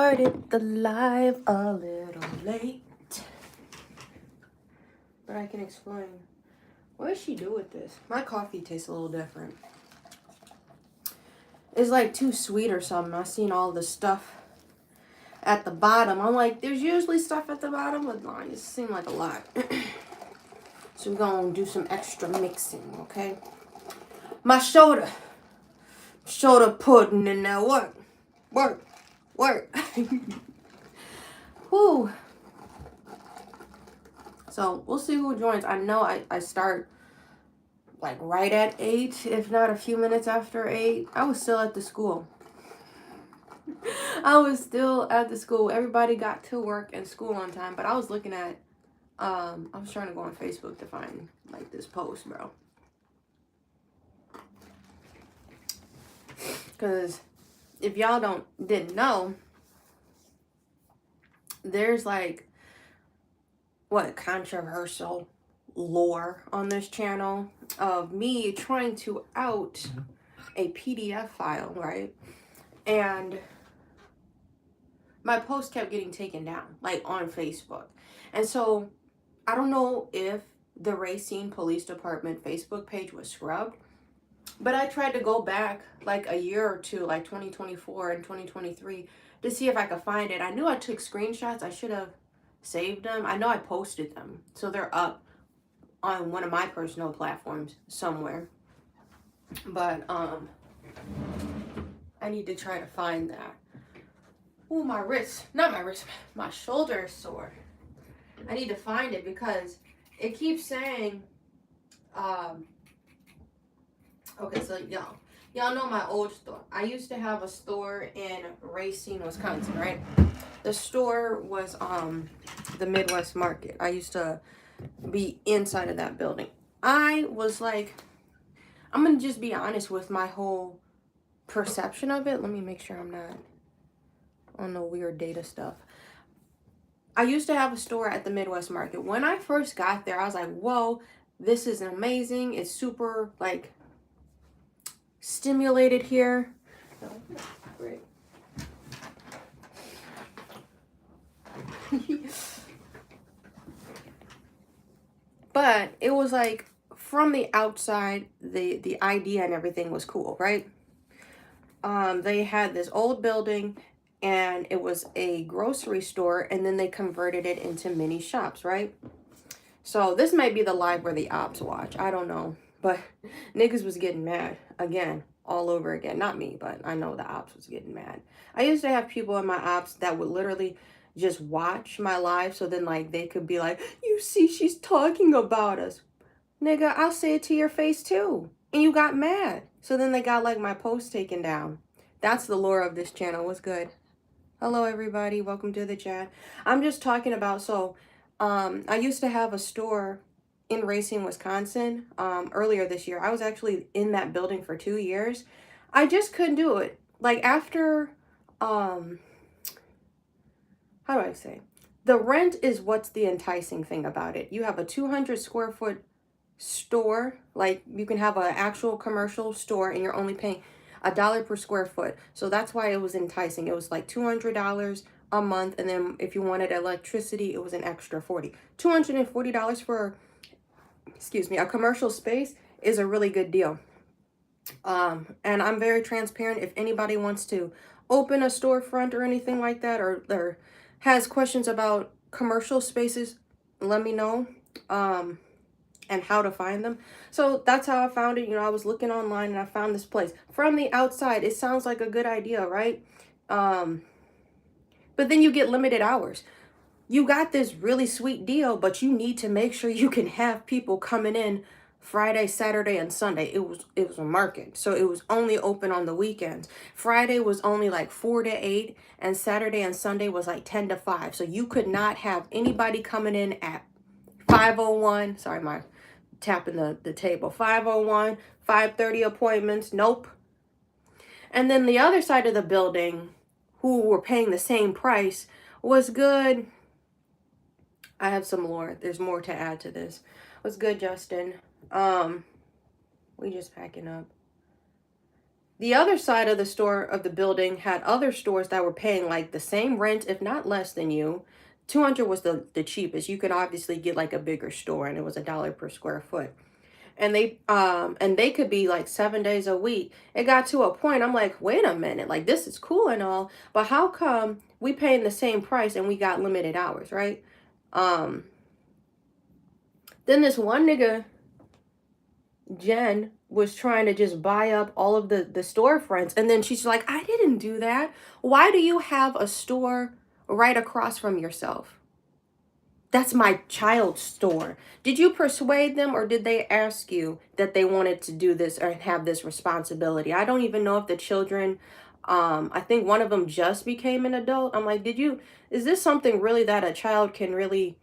started the live a little late, but I can explain. What does she do with this? My coffee tastes a little different. It's like too sweet or something. I've seen all the stuff at the bottom. I'm like, there's usually stuff at the bottom, but no, it just seemed like a lot. So we're gonna do some extra mixing, okay? My shoulder pudding in there. Work. Whew. So we'll see who joins. I know I start like right at 8, if not a few minutes after 8. I was still at the school. Everybody got to work and school on time, but I was looking at, I was trying to go on Facebook to find like this post, bro. Because if y'all didn't know, there's like, controversial lore on this channel of me trying to out a PDF file, right? And my post kept getting taken down, like on Facebook. And so I don't know if the Racine Police Department Facebook page was scrubbed, but I tried to go back like a year or two, like 2024 and 2023, to see if I could find it. I knew I took screenshots. I should have saved them. I know I posted them, so they're up on one of my personal platforms somewhere. But I need to try to find that. Oh, my shoulder is sore. I need to find it because it keeps saying, okay, so y'all know my old store. I used to have a store in Racine, Wisconsin, right? The store was the Midwest Market. I used to be inside of that building. I was like, I'm gonna just be honest with my whole perception of it. Let me make sure I'm not on the weird data stuff. I used to have a store at the Midwest Market. When I first got there, I was like, whoa, this is amazing. It's super like stimulated here. Great. But it was like, from the outside, the idea and everything was cool, right? They had this old building and it was a grocery store, and then they converted it into mini shops, right? So this might be the live where the ops watch. I don't know. But niggas was getting mad again, all over again. Not me, but I know the ops was getting mad. I used to have people in my ops that would literally just watch my live, so then like they could be like, you see, she's talking about us. Nigga, I'll say it to your face too. And you got mad. So then they got like my post taken down. That's the lore of this channel. What's good? Hello everybody, welcome to the chat. I'm just talking about, so I used to have a store in Racine, Wisconsin, earlier this year. I was actually in that building for 2 years. I just couldn't do it. Like after, how do I say? The rent is what's the enticing thing about it. You have a 200 square foot store, like you can have an actual commercial store and you're only paying $1 per square foot. So that's why it was enticing. It was like $200 a month, and then if you wanted electricity, it was an extra $40. $240 for, excuse me, a commercial space is a really good deal. And I'm very transparent. If anybody wants to open a storefront or anything like that, or has questions about commercial spaces, let me know. And how to find them. So that's how I found it. You know, I was looking online and I found this place. From the outside, it sounds like a good idea, right? But then you get limited hours. You got this really sweet deal, but you need to make sure you can have people coming in Friday, Saturday, and Sunday. It was a market, so it was only open on the weekends. Friday was only like 4 to 8, and Saturday and Sunday was like 10 to 5. So you could not have anybody coming in at 5:01. Sorry, my tapping the table. 5:01, 5:30 appointments. Nope. And then the other side of the building, who were paying the same price, was good. I have some lore. There's more to add to this. What's good, Justin? We just packing up. The other side of the store of the building had other stores that were paying like the same rent, if not less than you. 200 was the cheapest. You could obviously get like a bigger store, and it was $1 per square foot. And they could be like 7 days a week. It got to a point, I'm like, wait a minute, like this is cool and all, but how come we paying the same price and we got limited hours, right? Um, then this one nigga, Jen, was trying to just buy up all of the storefronts, and then she's like, I didn't do that. Why do you have a store right across from yourself? That's my child's store. Did you persuade them, or did they ask you that they wanted to do this or have this responsibility? I don't even know if the children, I think one of them just became an adult. I'm like, is this something really that a child can really,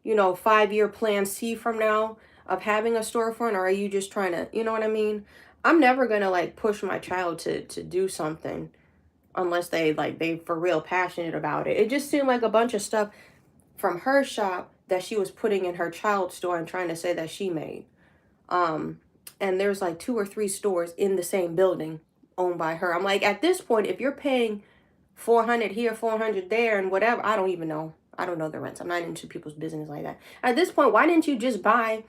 5-year plan see from now of having a storefront, or are you just trying to, you know what I mean? I'm never gonna like push my child to do something unless they for real passionate about it. It just seemed like a bunch of stuff from her shop that she was putting in her child's store and trying to say that she made. Um, and there's like 2 or 3 stores in the same building owned by her. I'm like, at this point, if you're paying 400 here, 400 there, and whatever, I don't even know. I don't know the rents. I'm not into people's business like that. At this point, why didn't you just buy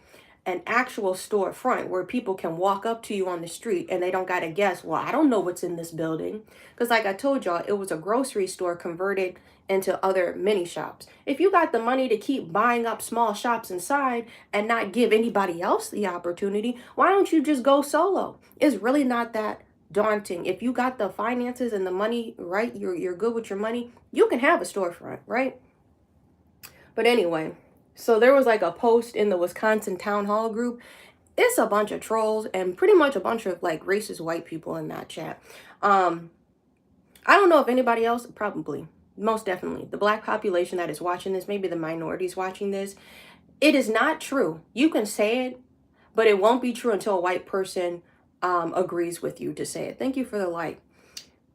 an actual storefront where people can walk up to you on the street and they don't got to guess, well, I don't know what's in this building. Because like I told y'all, it was a grocery store converted into other mini shops. If you got the money to keep buying up small shops inside and not give anybody else the opportunity, why don't you just go solo? It's really not that daunting. If you got the finances and the money, right, you're good with your money, you can have a storefront, right? But anyway, so there was like a post in the Wisconsin town hall group. It's a bunch of trolls and pretty much a bunch of like racist white people in that chat. I don't know if anybody else, probably, most definitely, the black population that is watching this, maybe the minorities watching this, it is not true. You can say it, but it won't be true until a white person agrees with you to say it. Thank you for the like.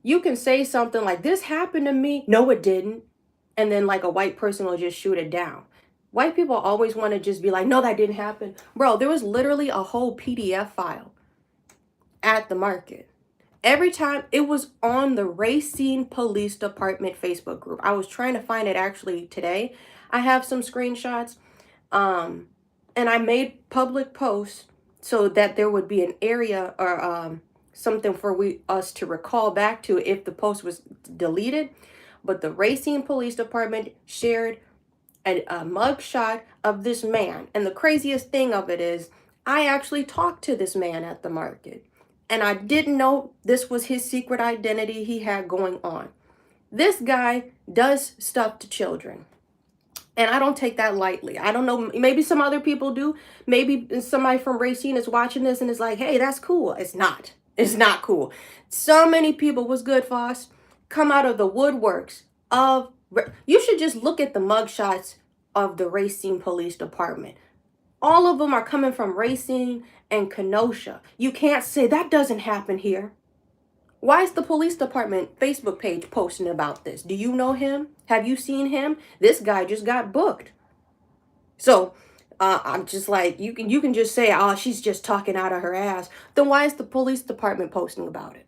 You can say something like, this happened to me. No, it didn't. And then like a white person will just shoot it down. White people always want to just be like, no, that didn't happen. Bro, there was literally a whole PDF file at the market. Every time it was on the Racine Police Department Facebook group. I was trying to find it actually today. I have some screenshots. And I made public posts so that there would be an area or something for us to recall back to if the post was deleted. But the Racine Police Department shared a mug shot of this man. And the craziest thing of it is, I actually talked to this man at the market. And I didn't know this was his secret identity he had going on. This guy does stuff to children. And I don't take that lightly. I don't know, maybe some other people do. Maybe somebody from Racine is watching this and is like, hey, that's cool. It's not. It's not cool. So many people, was good, Foss, come out of the woodworks of, you should just look at the mugshots of the Racine Police Department. All of them are coming from Racine and Kenosha. You can't say that doesn't happen here. Why is the police department Facebook page posting about this? Do you know him? Have you seen him? This guy just got booked. So I'm just like, you can just say, oh, she's just talking out of her ass. Then why is the police department posting about it?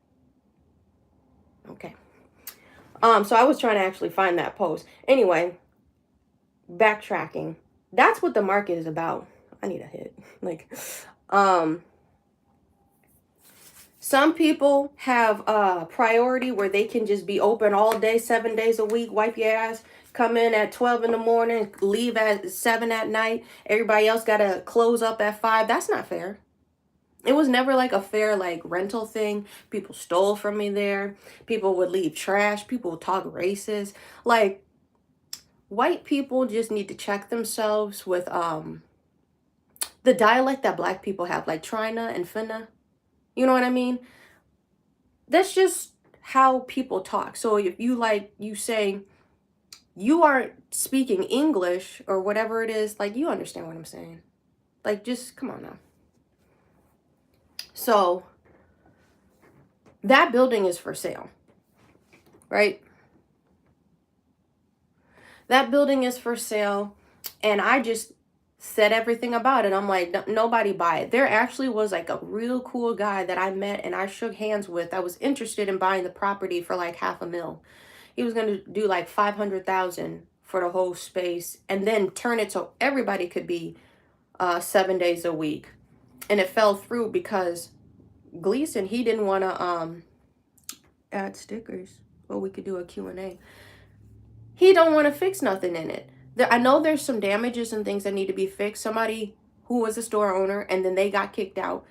Okay. So I was trying to actually find that post. Anyway, backtracking. That's what the market is about. I need a hit. Like, some people have a priority where they can just be open all day, 7 days a week, wipe your ass, come in at 12 in the morning, leave at 7 at night. Everybody else got to close up at 5. That's not fair. It was never like a fair like rental thing. People stole from me there. People would leave trash. People would talk racist. Like, white people just need to check themselves with the dialect that black people have, like Trina and Finna. You know what I mean? That's just how people talk. So if you say you aren't speaking English or whatever it is, like, you understand what I'm saying. Like, just come on now. So that building is for sale, right? That building is for sale. And I just said everything about it. I'm like, Nobody buy it." There actually was like a real cool guy that I met and I shook hands with. I was interested in buying the property for like $500,000. He was going to do like 500,000 for the whole space and then turn it so everybody could be 7 days a week. And it fell through because Gleason, he didn't want to add stickers. Well, we could do a Q&A. He don't want to fix nothing in it. I know there's some damages and things that need to be fixed. Somebody who was a store owner and then they got kicked out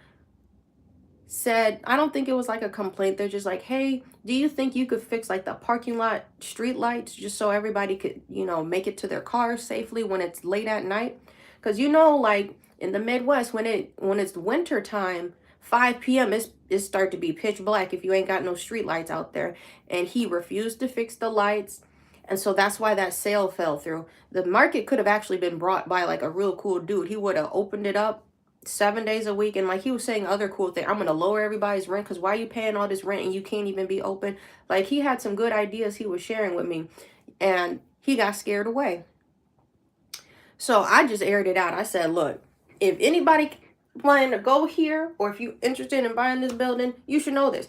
said, I don't think it was like a complaint. They're just like, "Hey, do you think you could fix like the parking lot street lights just so everybody could, make it to their cars safely when it's late at night?" Because like in the Midwest, when it's winter time, 5 p.m. it start to be pitch black if you ain't got no street lights out there. And he refused to fix the lights. And so that's why that sale fell through. The market could have actually been brought by like a real cool dude. He would have opened it up 7 days a week. And like he was saying other cool thing, "I'm going to lower everybody's rent because why are you paying all this rent and you can't even be open?" Like he had some good ideas he was sharing with me and he got scared away. So I just aired it out. I said, "Look, if anybody planning to go here or if you interested in buying this building, you should know this.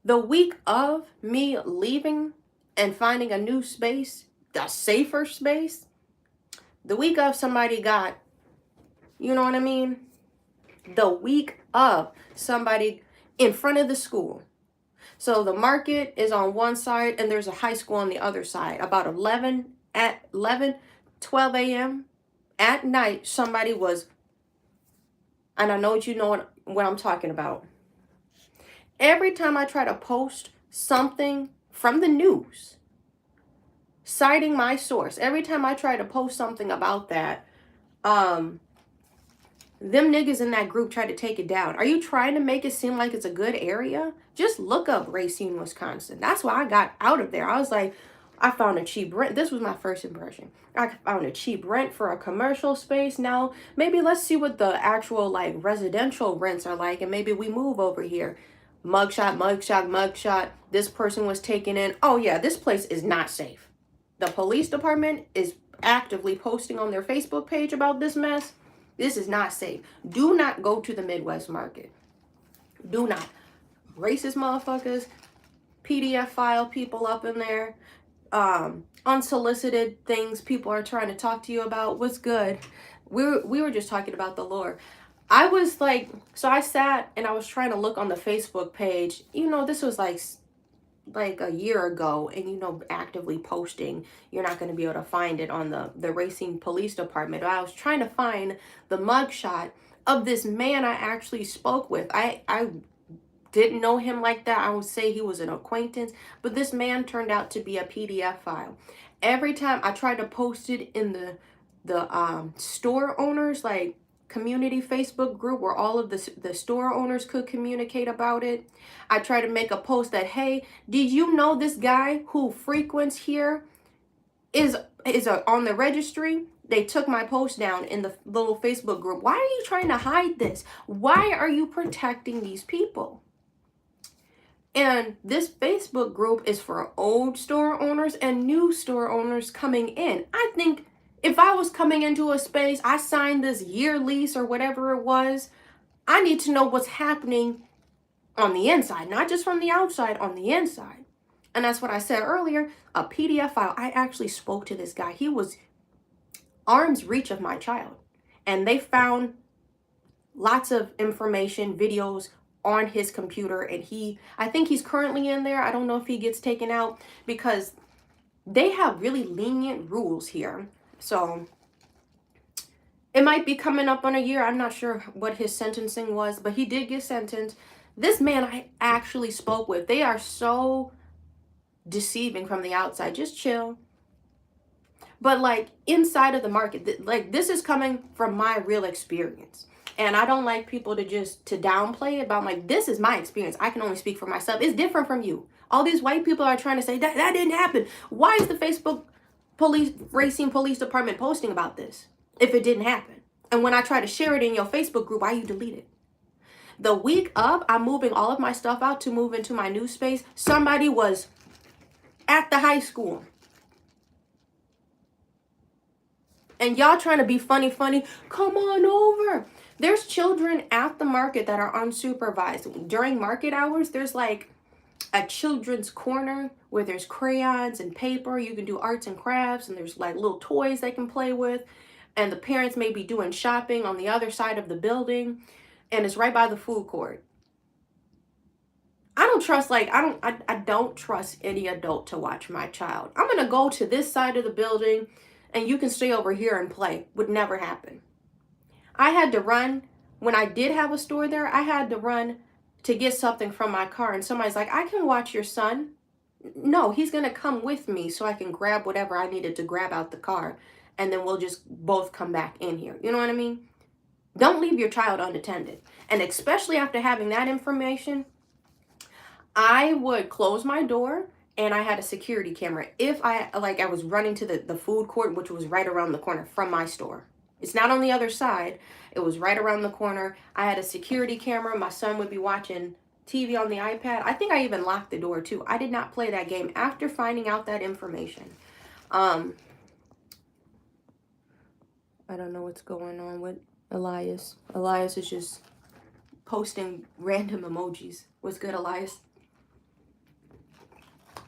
The week of me leaving and finding a new space, a safer space, the week of somebody got, you know what I mean? The week of somebody in front of the school." So the market is on one side and there's a high school on the other side. About 12 a.m. at night, somebody was, and I know what I'm talking about. Every time I try to post something from the news, citing my source, every time I try to post something about that, them niggas in that group try to take it down. Are you trying to make it seem like it's a good area? Just look up Racine, Wisconsin. That's why I got out of there. I was like, I found a cheap rent. This was my first impression. I found a cheap rent for a commercial space. Now, maybe let's see what the actual like residential rents are like and maybe we move over here. Mugshot, mugshot, mugshot. This person was taken in. Oh yeah, this place is not safe. The police department is actively posting on their Facebook page about this mess. This is not safe. Do not go to the Midwest market. Do not. Racist motherfuckers, PDF file people up in there, unsolicited things people are trying to talk to you about. What's good? We were just talking about the lore. I was like, so I sat and I was trying to look on the Facebook page. This was like a year ago, and actively posting, you're not going to be able to find it on the Racine Police Department. I was trying to find the mugshot of this man I actually spoke with. I didn't know him like that. I would say he was an acquaintance, but this man turned out to be a PDF file. Every time I tried to post it in the store owners like community Facebook group where all of the store owners could communicate about it, I tried to make a post that, "Hey, did you know this guy who frequents here is on the registry?" They took my post down in the little Facebook group. Why are you trying to hide this? Why are you protecting these people? And this Facebook group is for old store owners and new store owners coming in. I think if I was coming into a space, I signed this year lease or whatever it was, I need to know what's happening on the inside, not just from the outside, on the inside. And that's what I said earlier, a PDF file. I actually spoke to this guy. He was arm's reach of my child. And they found lots of information, videos on his computer. And I think he's currently in there. I don't know if he gets taken out because they have really lenient rules here. So it might be coming up on a year. I'm not sure what his sentencing was, but he did get sentenced. This man I actually spoke with, they are so deceiving from the outside. Just chill. But like inside of the market, like this is coming from my real experience. And I don't like people to downplay it, but I'm like, this is my experience. I can only speak for myself. It's different from you. All these white people are trying to say that didn't happen. Why is the Facebook Racine Police Department posting about this if it didn't happen? And when I try to share it in your Facebook group, why you delete it? The week of, I'm moving all of my stuff out to move into my new space. Somebody was at the high school. And y'all trying to be funny, come on over. There's children at the market that are unsupervised. During market hours, there's like a children's corner where there's crayons and paper. You can do arts and crafts, and there's like little toys they can play with. And the parents may be doing shopping on the other side of the building, and it's right by the food court. I don't trust, like, I don't trust any adult to watch my child. I'm gonna go to this side of the building and you can stay over here and play. Would never happen. I had to run when I did have a store there. I had to run to get something from my car, and somebody's like, I can watch your son. No, he's gonna come with me so I can grab whatever I needed to grab out the car, and then we'll just both come back in here. You know what I mean? Don't leave your child unattended. And especially after having that information, I would close my door, and I had a security camera. If I was running to the food court, which was right around the corner from my store. It's not on the other side. It was right around the corner. I had a security camera. My son would be watching TV on the iPad. I think I even locked the door too. I did not play that game after finding out that information. I don't know what's going on with Elias. Elias is just posting random emojis. What's good, Elias?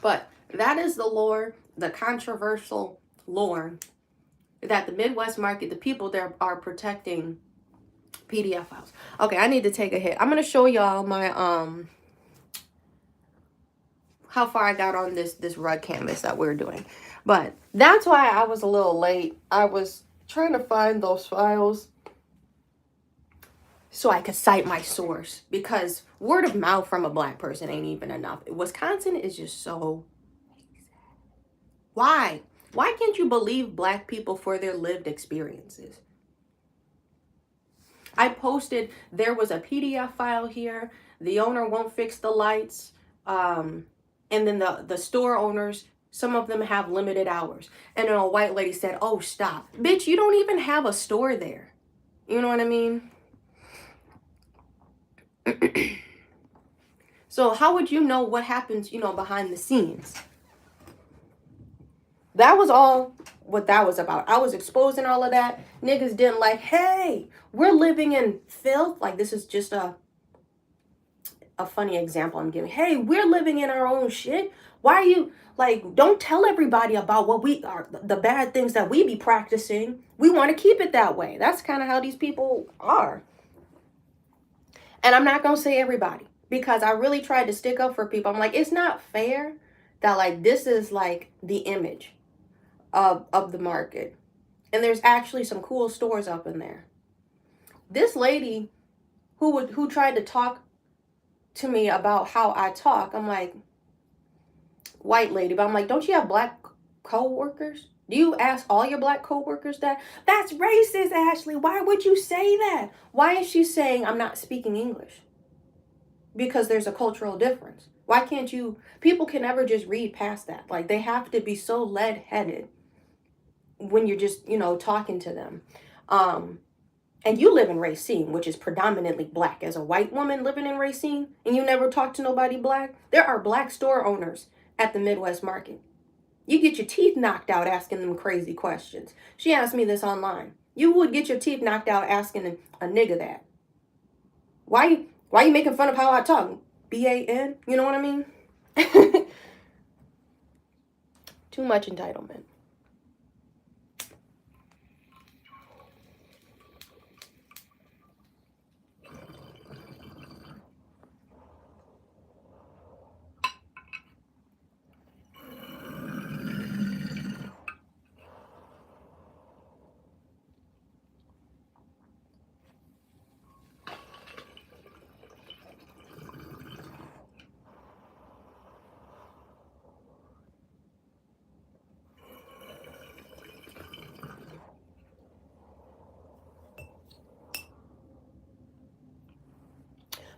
But that is the lore, the controversial lore, that the Midwest market, the people there are protecting PDF files. Okay, I need to take a hit. I'm going to show y'all my, how far I got on this rug canvas that we're doing. But that's why I was a little late. I was trying to find those files so I could cite my source, because word of mouth from a Black person ain't even enough. Wisconsin is just so... Why? Why can't you believe Black people for their lived experiences? I posted, there was a PDF file here. The owner won't fix the lights. And then the store owners, some of them have limited hours. And then a white lady said, oh, stop. Bitch, you don't even have a store there. You know what I mean? So how would you know what happens, behind the scenes? That was all what that was about. I was exposing all of that. Niggas didn't like, hey, we're living in filth. Like, this is just a funny example I'm giving. Hey, we're living in our own shit. Why are you, like, don't tell everybody about what we are, the bad things that we be practicing. We want to keep it that way. That's kind of how these people are. And I'm not going to say everybody, because I really tried to stick up for people. I'm like, it's not fair that, like, this is, like, the image of the market. And there's actually some cool stores up in there. This lady who tried to talk to me about how I talk, I'm like, white lady, but I'm like, don't you have Black co-workers? Do you ask all your Black co-workers that? That's racist, Ashley. Why would you say that? Why is she saying I'm not speaking English? Because there's a cultural difference. Why can't you, people can never just read past that. Like, they have to be so lead-headed when you're just, talking to them. And you live in Racine, which is predominantly Black. As a white woman living in Racine, and you never talk to nobody Black, there are Black store owners at the Midwest market. You get your teeth knocked out asking them crazy questions. She asked me this online. You would get your teeth knocked out asking a nigga that. Why you making fun of how I talk? B-A-N? You know what I mean? Too much entitlement.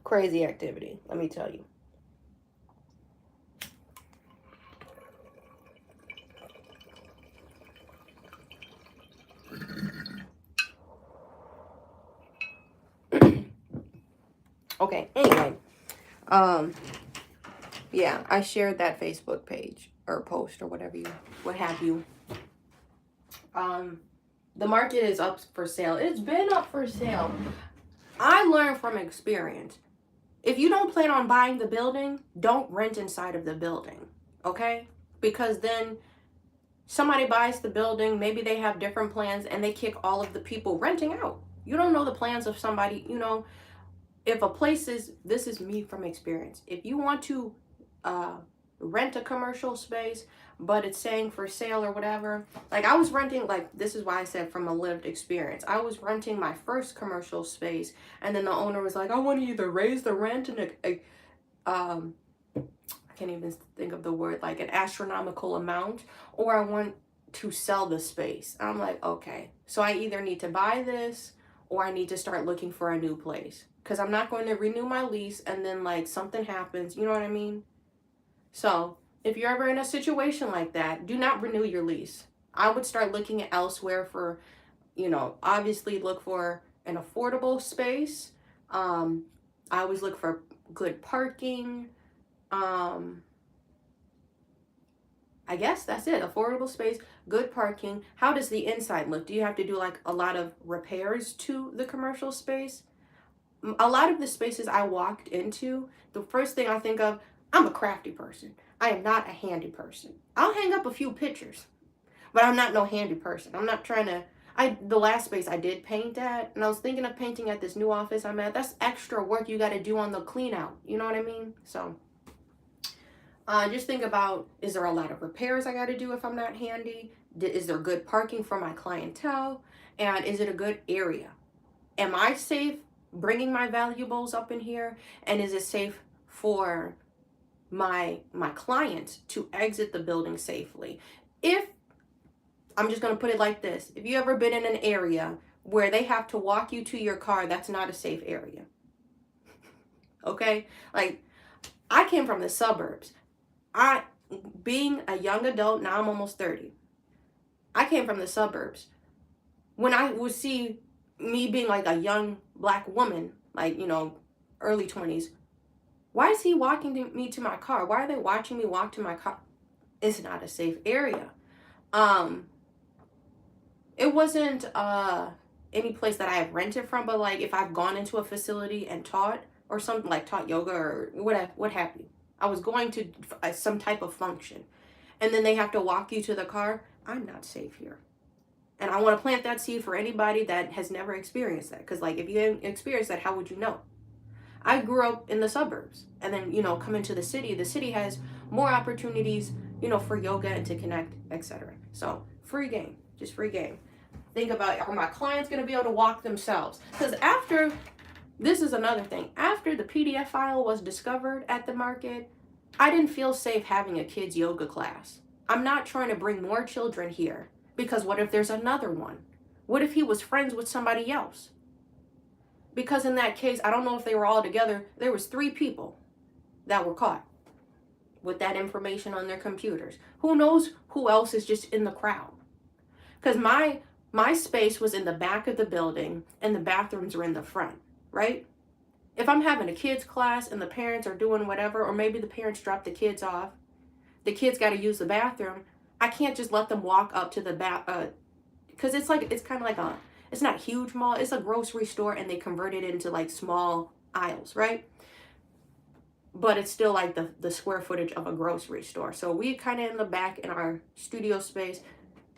Crazy activity, let me tell you. Okay, anyway, yeah, I shared that Facebook page or post or what have you. The market is up for sale. It's been up for sale. I learned from experience. If you don't plan on buying the building, don't rent inside of the building, okay? Because then somebody buys the building, maybe they have different plans, and they kick all of the people renting out. You don't know the plans of somebody, you know. If a place is, this is me from experience, if you want to rent a commercial space, but it's saying for sale or whatever, like I was renting, like this is why I said from a lived experience, I was renting my first commercial space, and then the owner was like, I want to either raise the rent and I can't even think of the word, like an astronomical amount, or I want to sell the space. I'm like, okay, so I either need to buy this or I need to start looking for a new place, because I'm not going to renew my lease and then like something happens, you know what I mean? So if you're ever in a situation like that, do not renew your lease. I would start looking elsewhere for, you know, obviously look for an affordable space. I always look for good parking. I guess that's it. Affordable space, good parking. How does the inside look? Do you have to do like a lot of repairs to the commercial space? A lot of the spaces I walked into, the first thing I think of, I'm a crafty person. I am not a handy person. I'll hang up a few pictures, but I'm not no handy person. I'm not trying to, the last space I did paint at, and I was thinking of painting at this new office I'm at. That's extra work you got to do on the clean out. You know what I mean? So just think about, is there a lot of repairs I got to do if I'm not handy? Is there good parking for my clientele? And is it a good area? Am I safe bringing my valuables up in here? And is it safe for my clients to exit the building safely? If, I'm just going to put it like this, if you ever been in an area where they have to walk you to your car, that's not a safe area. Okay? Like, I came from the suburbs. Being a young adult, now I'm almost 30. I came from the suburbs. When I would see me being like a young black woman, like, you know, early 20s, why is he walking me to my car? Why are they watching me walk to my car? It's not a safe area. It wasn't any place that I have rented from, but like if I've gone into a facility and taught or something, like taught yoga or what have you. I was going to some type of function, and then they have to walk you to the car. I'm not safe here. And I want to plant that seed for anybody that has never experienced that. Because like if you haven't experienced that, how would you know? I grew up in the suburbs, and then, you know, come into the city. The city has more opportunities, you know, for yoga and to connect, etc. So free game, just free game. Think about, are my clients going to be able to walk themselves? Because after, this is another thing, after the PDF file was discovered at the market, I didn't feel safe having a kids yoga class. I'm not trying to bring more children here, because what if there's another one? What if he was friends with somebody else? Because in that case, I don't know if they were all together. There was 3 people that were caught with that information on their computers. Who knows who else is just in the crowd? Because my space was in the back of the building and the bathrooms are in the front, right? If I'm having a kids class and the parents are doing whatever, or maybe the parents drop the kids off, the kids got to use the bathroom, I can't just let them walk up to the because it's kind of like it's not a huge mall, it's a grocery store, and they converted it into like small aisles, right? But it's still like the square footage of a grocery store. So we kind of in the back in our studio space.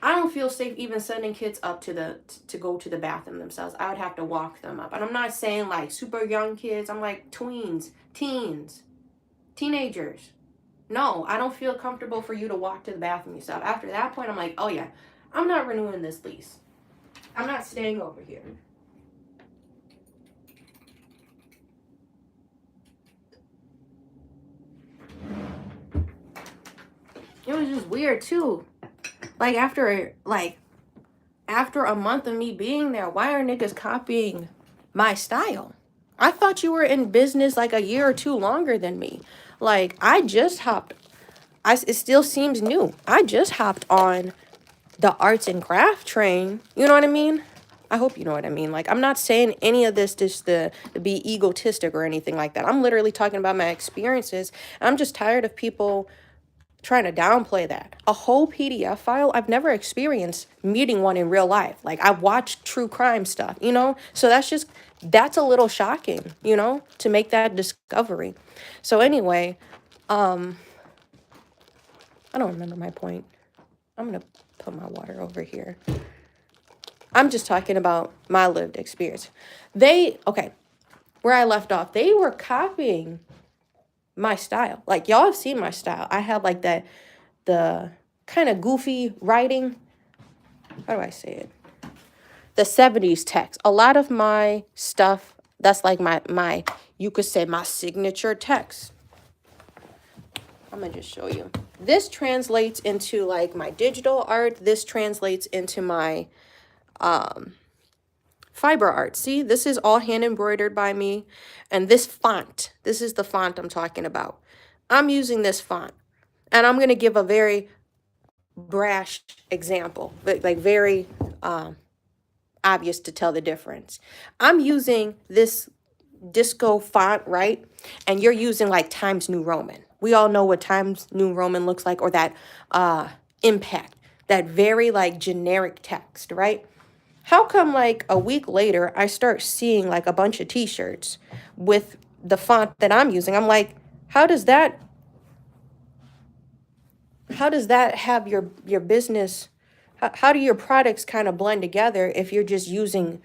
I don't feel safe even sending kids up to go to the bathroom themselves. I would have to walk them up. And I'm not saying like super young kids. I'm like tweens, teens, teenagers. No, I don't feel comfortable for you to walk to the bathroom yourself. After that point, I'm like, oh yeah, I'm not renewing this lease. I'm not staying over here. It was just weird too. Like after a month of me being there, why are niggas copying my style? I thought you were in business like a year or 2 longer than me. Like I just hopped. It still seems new. I just hopped on the arts and craft train. You know what I mean? I hope you know what I mean. Like, I'm not saying any of this just to be egotistic or anything like that. I'm literally talking about my experiences. I'm just tired of people trying to downplay that. A whole PDF file, I've never experienced meeting one in real life. Like, I've watched true crime stuff, you know? So that's a little shocking, you know, to make that discovery. So anyway, I don't remember my point. I'm going to put my water over here. I'm just talking about my lived experience. Okay, where I left off, they were copying my style. Like, y'all have seen my style. I have like the kind of goofy writing. How do I say it? The 70s text. A lot of my stuff, that's like my you could say my signature text. I'm gonna just show you. This translates into like my digital art. This translates into my fiber art. See, this is all hand embroidered by me. And this font, this is the font I'm talking about. I'm using this font. And I'm going to give a very brash example, like very obvious to tell the difference. I'm using this disco font, right? And you're using like Times New Roman. We all know what Times New Roman looks like, or that impact, that very like generic text, right? How come like a week later, I start seeing like a bunch of t-shirts with the font that I'm using? I'm like, how does that have your business? How do your products kind of blend together if you're just using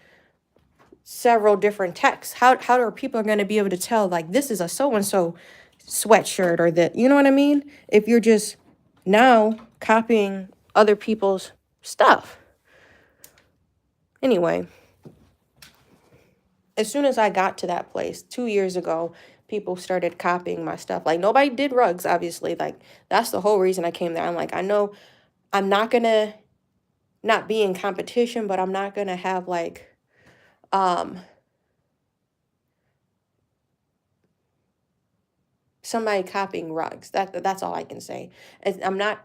several different texts? How are people going to be able to tell like this is a so-and-so sweatshirt, or that, you know what I mean? If you're just now copying other people's stuff. Anyway, as soon as I got to that place 2 years ago, people started copying my stuff. Like, nobody did rugs, obviously. Like, that's the whole reason I came there. I'm like, I know I'm not going to not be in competition, but I'm not going to have like, somebody copying rugs. That's all I can say. I'm not,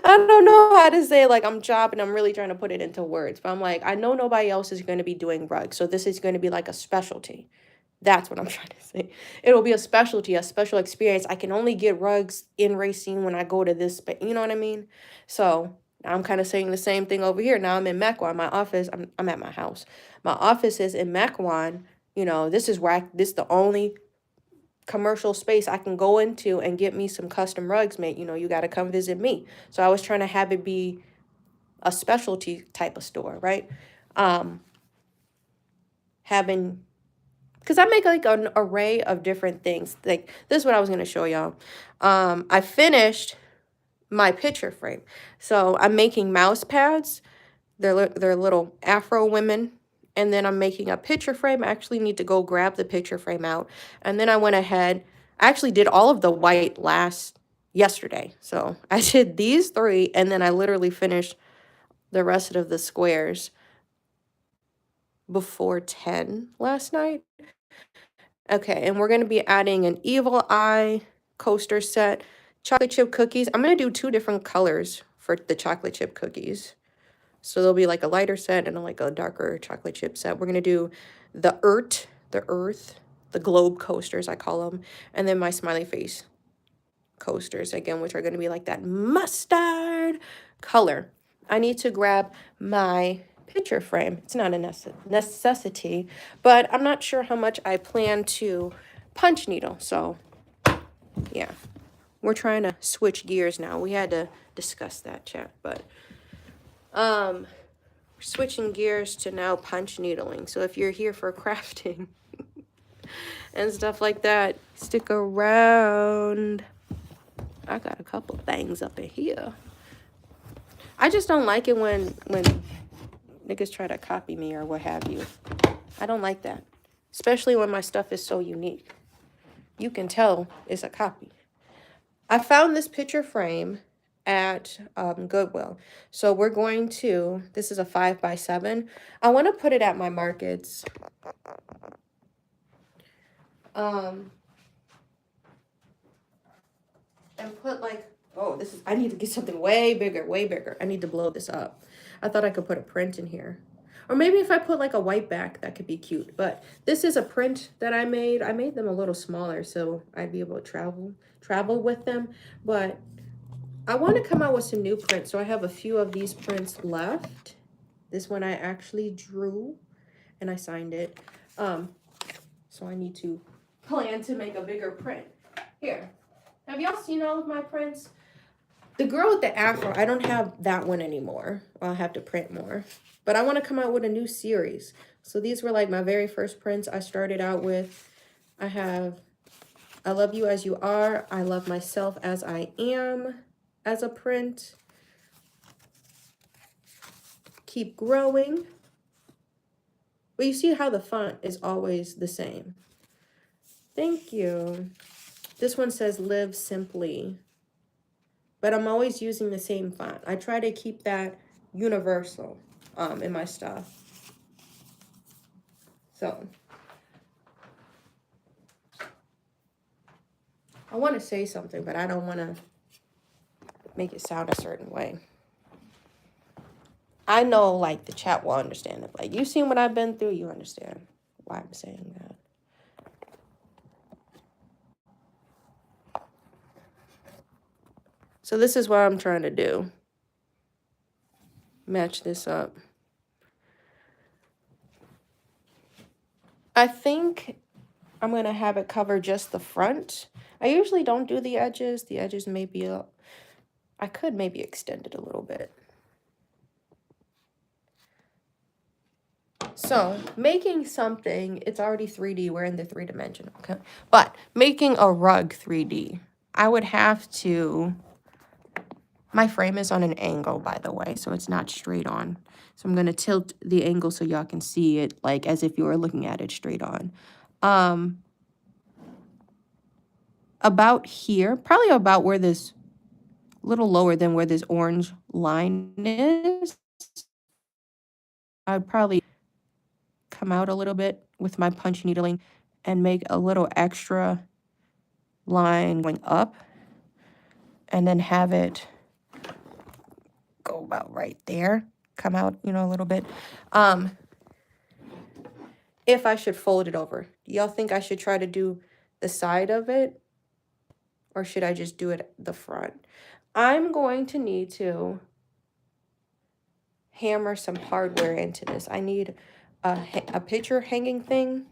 I don't know how to say, like, I'm chopping, I'm really trying to put it into words, but I'm like, I know nobody else is going to be doing rugs. So this is going to be like a specialty. That's what I'm trying to say. It'll be a specialty, a special experience. I can only get rugs in Racine when I go to this, but you know what I mean? So I'm kind of saying the same thing over here. Now I'm in Mequon. My office, I'm at my house. My office is in Mequon. You know, this is where this is the only commercial space I can go into and get me some custom rugs made. You know, you got to come visit me. So I was trying to have it be a specialty type of store, right? Having, because I make like an array of different things. Like, this is what I was going to show y'all. I finished my picture frame. So I'm making mouse pads. They're little Afro women. And then I'm making a picture frame. I actually need to go grab the picture frame out. And then I went ahead. I actually did all of the white yesterday. So I did these 3, and then I literally finished the rest of the squares before 10 last night. Okay, and we're going to be adding an evil eye coaster set, chocolate chip cookies. I'm going to do 2 different colors for the chocolate chip cookies. So there'll be like a lighter set and like a darker chocolate chip set. We're going to do the earth, the globe coasters, I call them, and then my smiley face coasters, again, which are going to be like that mustard color. I need to grab my picture frame. It's not a necessity, but I'm not sure how much I plan to punch needle. So yeah, we're trying to switch gears now. We had to discuss that, chat, but we're switching gears to now punch needling. So if you're here for crafting and stuff like that, stick around. I got a couple things up in here. I just don't like it when niggas try to copy me or what have you. I don't like that. Especially when my stuff is so unique. You can tell it's a copy. I found this picture frame at Goodwill. So we're going to, this is a 5x7. I want to put it at my markets. And put like, oh, this is, I need to get something way bigger, way bigger. I need to blow this up. I thought I could put a print in here. Or maybe if I put like a white back, that could be cute. But this is a print that I made. I made them a little smaller so I'd be able to travel with them. But I want to come out with some new prints. So I have a few of these prints left. This one I actually drew and I signed it. So I need to plan to make a bigger print. Here, have y'all seen all of my prints? The girl with the afro, I don't have that one anymore. I'll have to print more. But I want to come out with a new series. So these were like my very first prints I started out with. I have I Love You As You Are, I Love Myself As I Am as a print. Keep Growing. But you see how the font is always the same. Thank you. This one says Live Simply. But I'm always using the same font. I try to keep that universal in my stuff. So I want to say something, but I don't want to make it sound a certain way. I know, like, the chat will understand it. Like, you've seen what I've been through, you understand why I'm saying that. So this is what I'm trying to do. Match this up. I think I'm going to have it cover just the front. I usually don't do the edges. The edges may be up. I could maybe extend it a little bit. So making something, it's already 3D. We're in the 3-dimensional, okay? But making a rug 3D, I would have to, my frame is on an angle, by the way, so it's not straight on. So I'm going to tilt the angle so y'all can see it like as if you were looking at it straight on. About here, probably about where this, little lower than where this orange line is. I'd probably come out a little bit with my punch needling and make a little extra line going up and then have it go about right there, come out, you know, a little bit. If I should fold it over, y'all think I should try to do the side of it or should I just do it the front? I'm going to need to hammer some hardware into this. I need a picture hanging thing.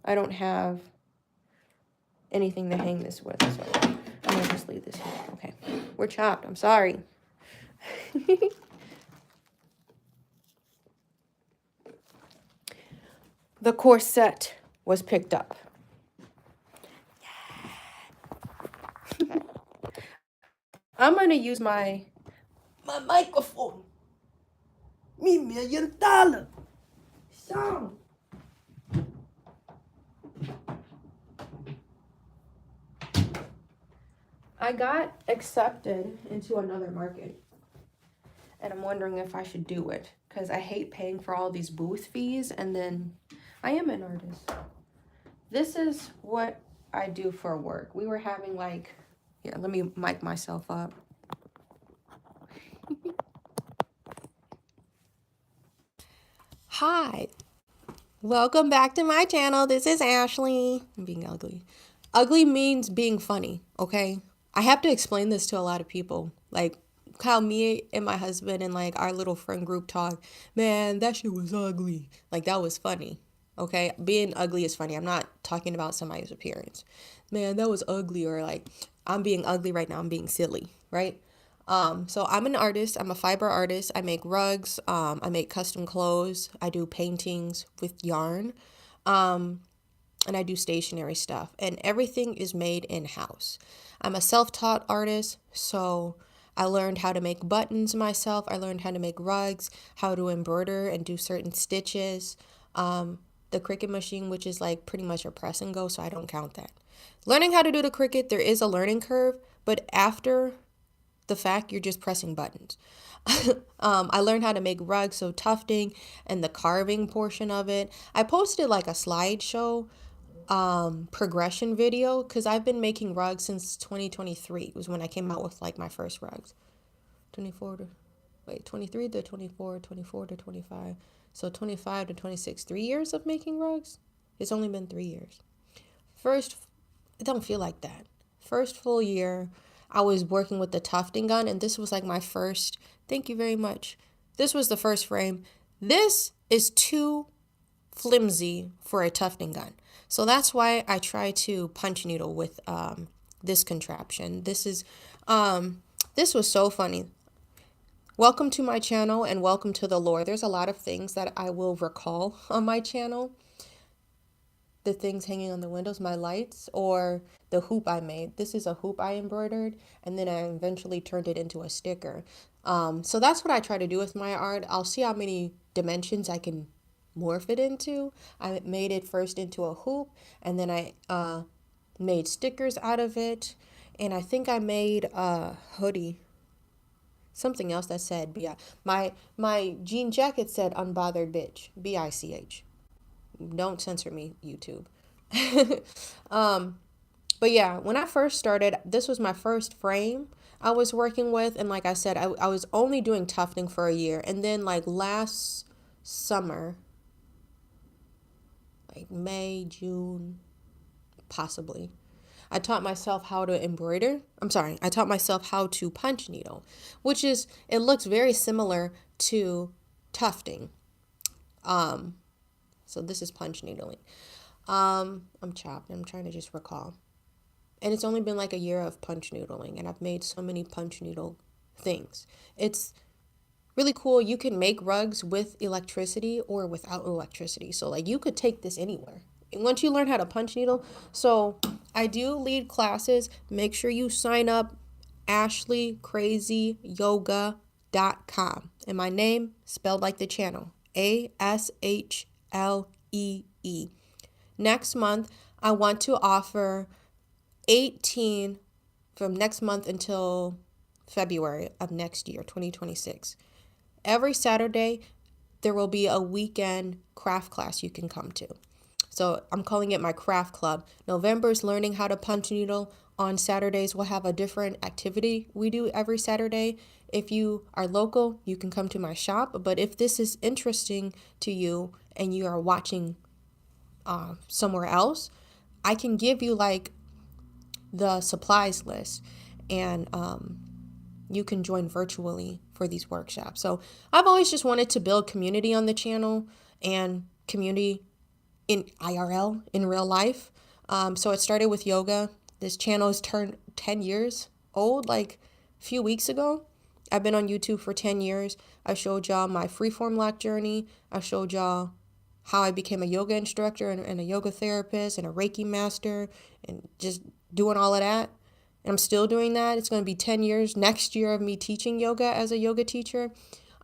I don't have anything to hang this with, so I'm gonna just leave this here. Okay, we're chopped. I'm sorry. The corset was picked up. Yeah. I'm gonna use my microphone. $1 million song. I got accepted into another market and I'm wondering if I should do it because I hate paying for all these booth fees and then I am an artist. This is what I do for work. We were having like, here, let me mic myself up. Hi, welcome back to my channel. This is Ashley. I'm being ugly. Ugly means being funny, okay? I have to explain this to a lot of people. Like how me and my husband and like our little friend group talk, man, that shit was ugly. Like that was funny. Okay? Being ugly is funny. I'm not talking about somebody's appearance. Man, that was ugly, or like I'm being ugly right now. I'm being silly, right? So I'm an artist. I'm a fiber artist. I make rugs. I make custom clothes. I do paintings with yarn. And I do stationery stuff. And everything is made in-house. I'm a self-taught artist, so I learned how to make buttons myself. I learned how to make rugs, how to embroider and do certain stitches. The Cricut machine, which is like pretty much a press and go, so I don't count that. Learning how to do the Cricut, there is a learning curve, but after the fact, you're just pressing buttons. I learned how to make rugs, so tufting and the carving portion of it. I posted like a slideshow progression video because I've been making rugs since 2023. It was when I came out with like my first rugs. 24. wait, 23 to 24, 24 to 25. So 25 to 26, 3 years of making rugs? It's only been 3 years. First, it don't feel like that. First full year, I was working with the tufting gun, and this was like my first, thank you very much. This was the first frame. This is too flimsy for a tufting gun. So that's why I try to punch needle with this contraption. This was so funny. Welcome to my channel and welcome to the lore. There's a lot of things that I will recall on my channel. The things hanging on the windows, my lights, or the hoop I made. This is a hoop I embroidered, and then I eventually turned it into a sticker. So that's what I try to do with my art. I'll see how many dimensions I can morph it into. I made it first into a hoop, and then I made stickers out of it, and I think I made a hoodie. Something else that said, yeah, my jean jacket said "unbothered bitch," BICH. Don't censor me, YouTube. But yeah, when I first started, this was my first frame I was working with. And like I said, I was only doing tufting for a year. And then like last summer, like May, June, possibly, I taught myself how to embroider. I taught myself how to punch needle, which is, it looks very similar to tufting. So this is punch needling. I'm chopped. I'm trying to just recall. And it's only been like a year of punch noodling, and I've made so many punch noodle things. It's really cool. You can make rugs with electricity or without electricity. So like you could take this anywhere. Once you learn how to punch needle. So I do lead classes. Make sure you sign up. Ashlee, CrazyYoga.com. And my name spelled like the channel. ASHLEE. Next month, I want to offer 18 from next month until February of next year, 2026. Every Saturday, there will be a weekend craft class you can come to. So I'm calling it my craft club. November is learning how to punch needle. On Saturdays, we'll have a different activity we do every Saturday. If you are local, you can come to my shop. But if this is interesting to you and you are watching somewhere else, I can give you like the supplies list, and you can join virtually for these workshops. So I've always just wanted to build community on the channel and community in IRL, in real life. So it started with yoga. This channel has turned 10 years old like a few weeks ago. I've been on YouTube for 10 years. I showed y'all my freeform lock journey. I showed y'all how I became a yoga instructor and a yoga therapist and a Reiki master, and just doing all of that. And I'm still doing that. It's going to be 10 years next year of me teaching yoga as a yoga teacher.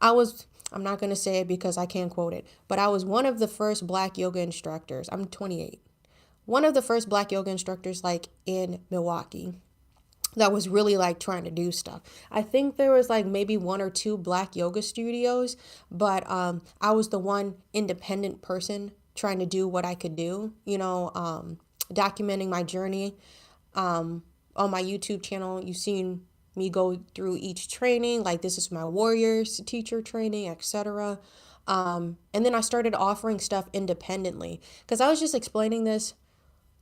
I'm not going to say it because I can't quote it, but I was one of the first Black yoga instructors. I'm 28. One of the first Black yoga instructors like in Milwaukee that was really like trying to do stuff. I think there was like maybe one or two Black yoga studios, but I was the one independent person trying to do what I could do, documenting my journey. On my YouTube channel, you've seen me go through each training, like this is my warriors teacher training, etc. And then I started offering stuff independently because I was just explaining this,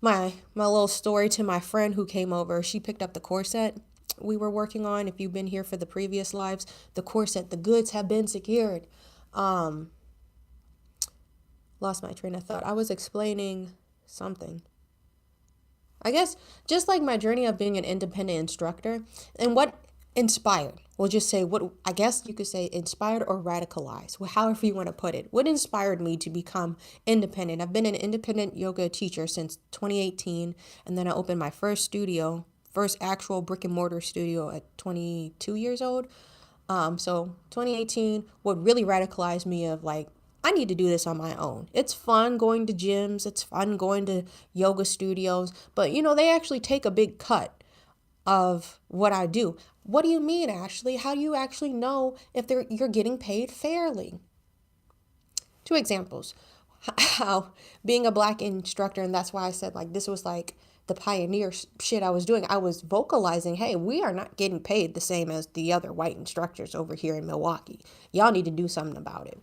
my little story to my friend who came over. She picked up the corset we were working on. If you've been here for the previous lives, the corset, the goods have been secured. Lost my train of thought. I was explaining something. I guess just like my journey of being an independent instructor and what inspired, we'll just say what, I guess you could say inspired or radicalized, however you want to put it. What inspired me to become independent? I've been an independent yoga teacher since 2018, and then I opened my first actual brick and mortar studio at 22 years old. So 2018, what really radicalized me of like, I need to do this on my own. It's fun going to gyms. It's fun going to yoga studios. But, they actually take a big cut of what I do. What do you mean, Ashlee? How do you actually know if you're getting paid fairly? 2 examples. How being a Black instructor, and that's why I said like this was like the pioneer shit I was doing. I was vocalizing, hey, we are not getting paid the same as the other white instructors over here in Milwaukee. Y'all need to do something about it.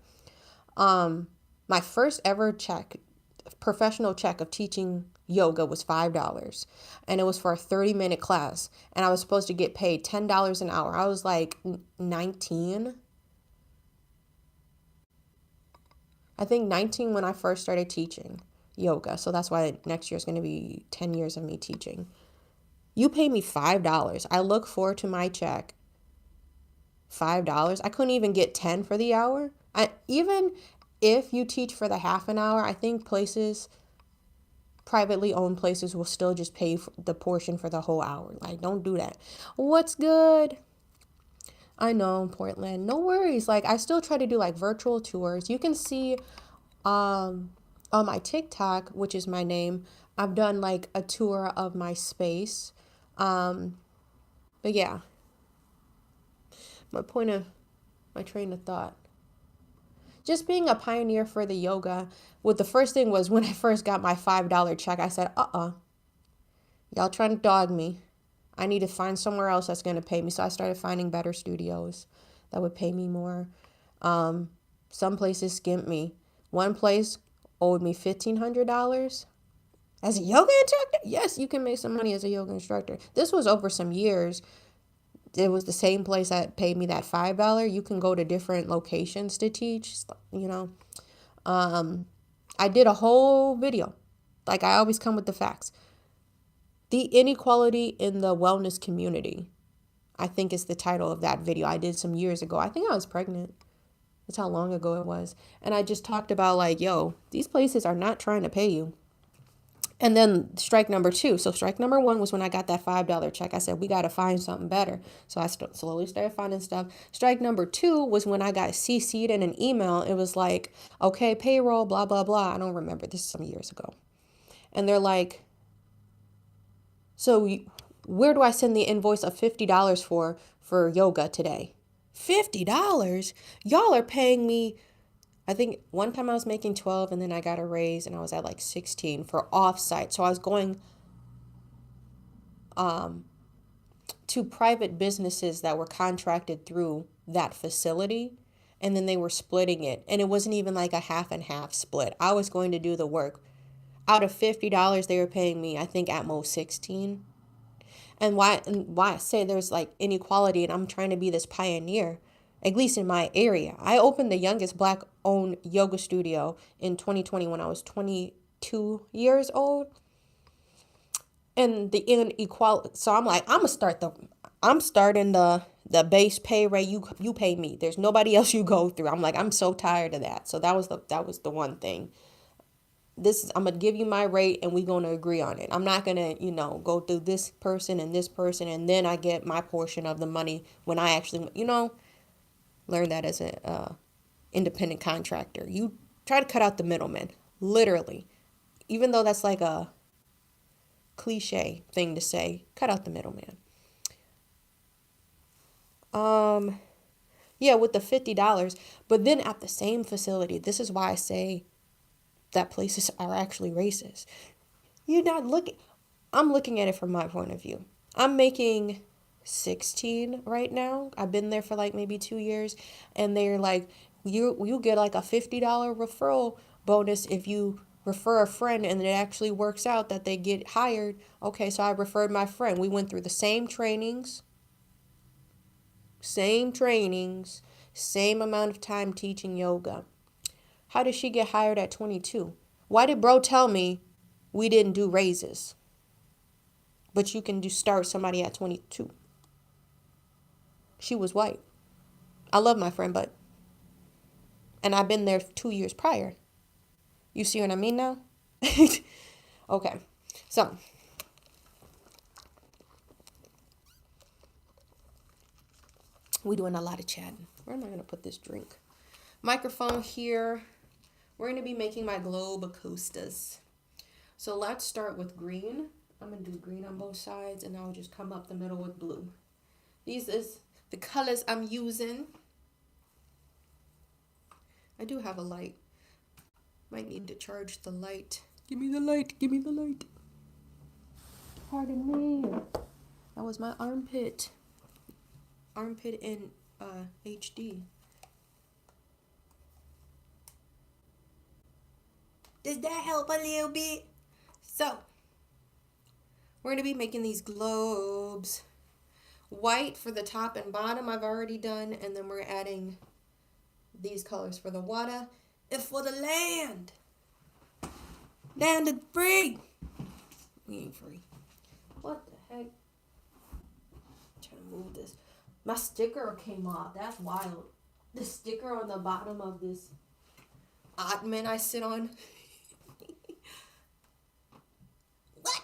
My first ever professional check of teaching yoga was $5. And it was for a 30-minute class. And I was supposed to get paid $10 an hour. I was like 19. I think 19 when I first started teaching yoga. So that's why next year is going to be 10 years of me teaching. You pay me $5. I look forward to my check. $5. I couldn't even get 10 for the hour. Even if you teach for the half an hour, I think privately owned places will still just pay for the portion for the whole hour. Like, don't do that. What's good? I know, Portland. No worries. Like, I still try to do like virtual tours. You can see on my TikTok, which is my name, I've done like a tour of my space. But yeah, my train of thought. Just being a pioneer for the yoga. The first thing was when I first got my $5 check, I said, y'all trying to dog me. I need to find somewhere else that's going to pay me. So I started finding better studios that would pay me more. Some places skimped me. One place owed me $1,500 as a yoga instructor. Yes, you can make some money as a yoga instructor. This was over some years. It was the same place that paid me that $5. You can go to different locations to teach, you know. I did a whole video. Like, I always come with the facts. The inequality in the wellness community, I think, is the title of that video I did some years ago. I think I was pregnant. That's how long ago it was. And I just talked about like, yo, these places are not trying to pay you. And then strike number 2. So strike number 1 was when I got that $5 check. I said, we got to find something better. So I slowly started finding stuff. Strike number 2 was when I got CC'd in an email. It was like, okay, payroll, blah, blah, blah. I don't remember. This is some years ago. And they're like, so where do I send the invoice of $50 for yoga today? $50? Y'all are paying me. I think one time I was making 12 and then I got a raise and I was at like 16 for offsite. So I was going to private businesses that were contracted through that facility, and then they were splitting it. And it wasn't even like a half and half split. I was going to do the work. Out of $50, they were paying me, I think, at most 16. And why I say there's like inequality and I'm trying to be this pioneer, at least in my area. I opened the youngest Black-owned yoga studio in 2020 when I was 22 years old. And the inequality, so I'm like, I'm starting the base pay rate. You pay me. There's nobody else you go through. I'm like, I'm so tired of that. So that was the one thing. I'm going to give you my rate and we're going to agree on it. I'm not going to, go through this person and then I get my portion of the money when I actually, learn that as a independent contractor. You try to cut out the middleman, literally. Even though that's like a cliche thing to say, cut out the middleman. Yeah, with the $50, but then at the same facility, this is why I say that places are actually racist. I'm looking at it from my point of view. I'm making 16 right now. I've been there for like maybe 2 years, and they're like, you get like a $50 referral bonus if you refer a friend and it actually works out that they get hired. Okay, so I referred my friend. We went through the same trainings, same amount of time teaching yoga. How did she get hired at 22? Why did bro tell me we didn't do raises? But you can start somebody at 22. She was white. I love my friend, and I've been there 2 years prior. You see what I mean now? Okay. So, we're doing a lot of chatting. Where am I going to put this drink? Microphone here. We're going to be making my globe acoustas. So let's start with green. I'm going to do green on both sides, and I'll just come up the middle with blue. These is the colors I'm using. I do have a light. Might need to charge the light. Give me the light. Pardon me. That was my armpit. Armpit in HD. Does that help a little bit? So, we're going to be making these globes. White for the top and bottom I've already done. And then we're adding these colors for the water and for the land. Land is free. We ain't free. What the heck? I'm trying to move this. My sticker came off. That's wild. The sticker on the bottom of this ottoman I sit on. What?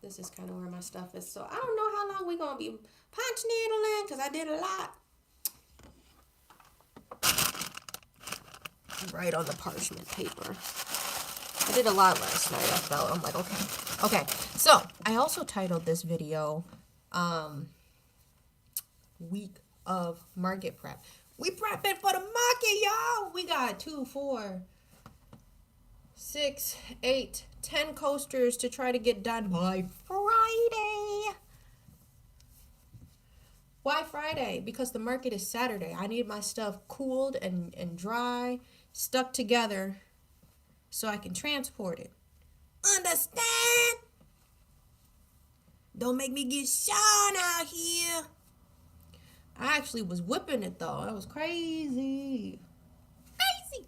This is kind of where my stuff is. So I don't know how long we're going to be punch needling because I did a lot. Right on the parchment paper. I did a lot last night. I felt, I'm like, okay. So I also titled this video, Week of Market Prep. We prepping for the market, y'all. We got 2, 4, 6, 8, 10 coasters to try to get done by Friday. Why Friday? Because the market is Saturday. I need my stuff cooled and dry, stuck together, so I can transport it. Understand? Don't make me get shot out here. I actually was whipping it though. That was crazy. Crazy.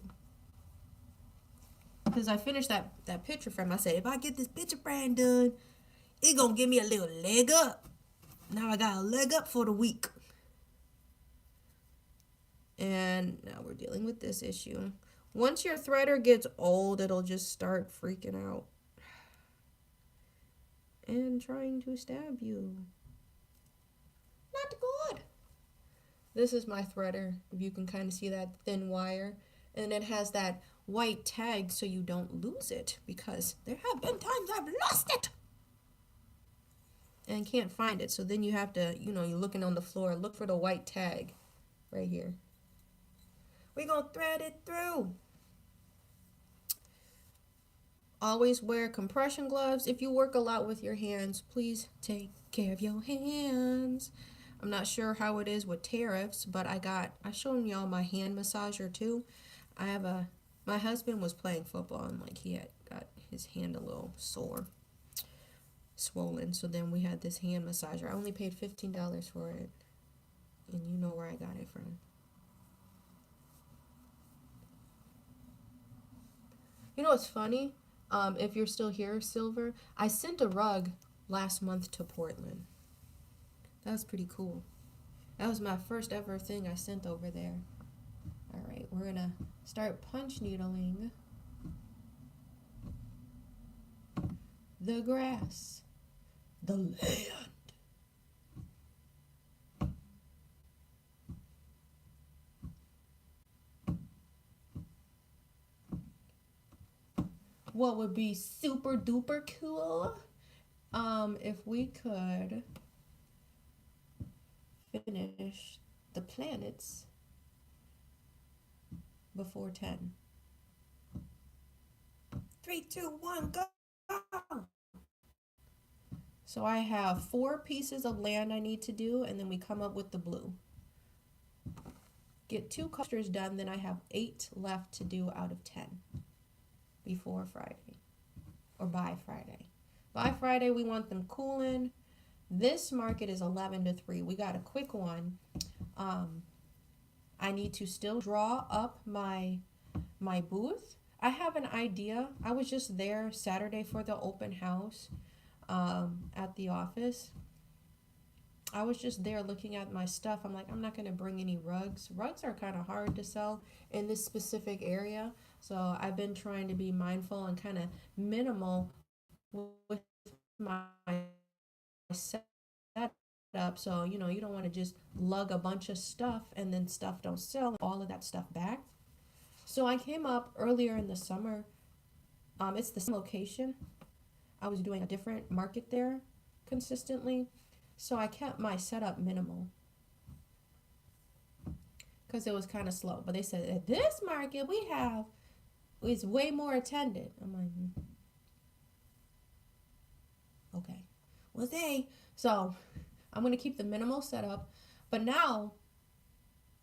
Because I finished that picture frame. I said, if I get this picture frame done, it's going to give me a little leg up. Now I got a leg up for the week. And now we're dealing with this issue. Once your threader gets old, it'll just start freaking out and trying to stab you. Not good. This is my threader, if you can kind of see that thin wire. And it has that white tag so you don't lose it, because there have been times I've lost it and can't find it. So then you have to, you're looking on the floor, look for the white tag right here. We're going to thread it through. Always wear compression gloves. If you work a lot with your hands, please take care of your hands. I'm not sure how it is with tariffs, but I showed y'all my hand massager too. My husband was playing football and like he had got his hand a little sore, swollen. So then we had this hand massager. I only paid $15 for it. And you know where I got it from. You know what's funny? If you're still here, Silver, I sent a rug last month to Portland. That was pretty cool. That was my first ever thing I sent over there. All right, we're going to start punch needling the grass, the land. What would be super duper cool if we could finish the planets before 10. 3, 2, 1, go! So I have 4 pieces of land I need to do, and then we come up with the blue. Get 2 coasters done, then I have 8 left to do out of 10 before Friday, or by Friday. By Friday, we want them cooling. This market is 11 to 3. We got a quick one. I need to still draw up my booth. I have an idea. I was just there Saturday for the open house at the office. I was just there looking at my stuff. I'm like, I'm not going to bring any rugs. Rugs are kind of hard to sell in this specific area. So I've been trying to be mindful and kind of minimal with my setup. So, you don't want to just lug a bunch of stuff and then stuff don't sell, all of that stuff back. So I came up earlier in the summer. It's the same location. I was doing a different market there consistently. So I kept my setup minimal because it was kind of slow. But they said at this market we have it's way more attended. I'm like, okay, well, so I'm gonna keep the minimal setup, but now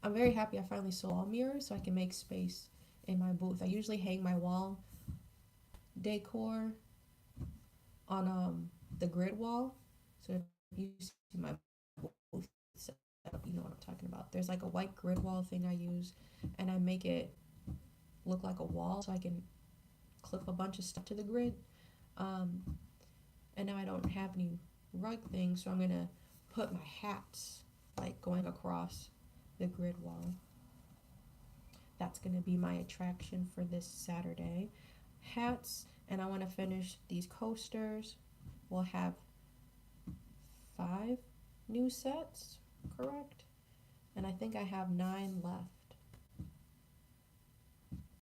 I'm very happy I finally sold all mirrors so I can make space in my booth. I usually hang my wall decor on the grid wall. So if you see my booth setup, you know what I'm talking about. There's like a white grid wall thing I use, and I make it look like a wall so I can clip a bunch of stuff to the grid. Um, and now I don't have any rug things, so I'm gonna put my hats like going across the grid wall. That's gonna be my attraction for this Saturday. Hats, and I want to finish these coasters. We'll have 5 new sets, correct? And I think I have 9 left.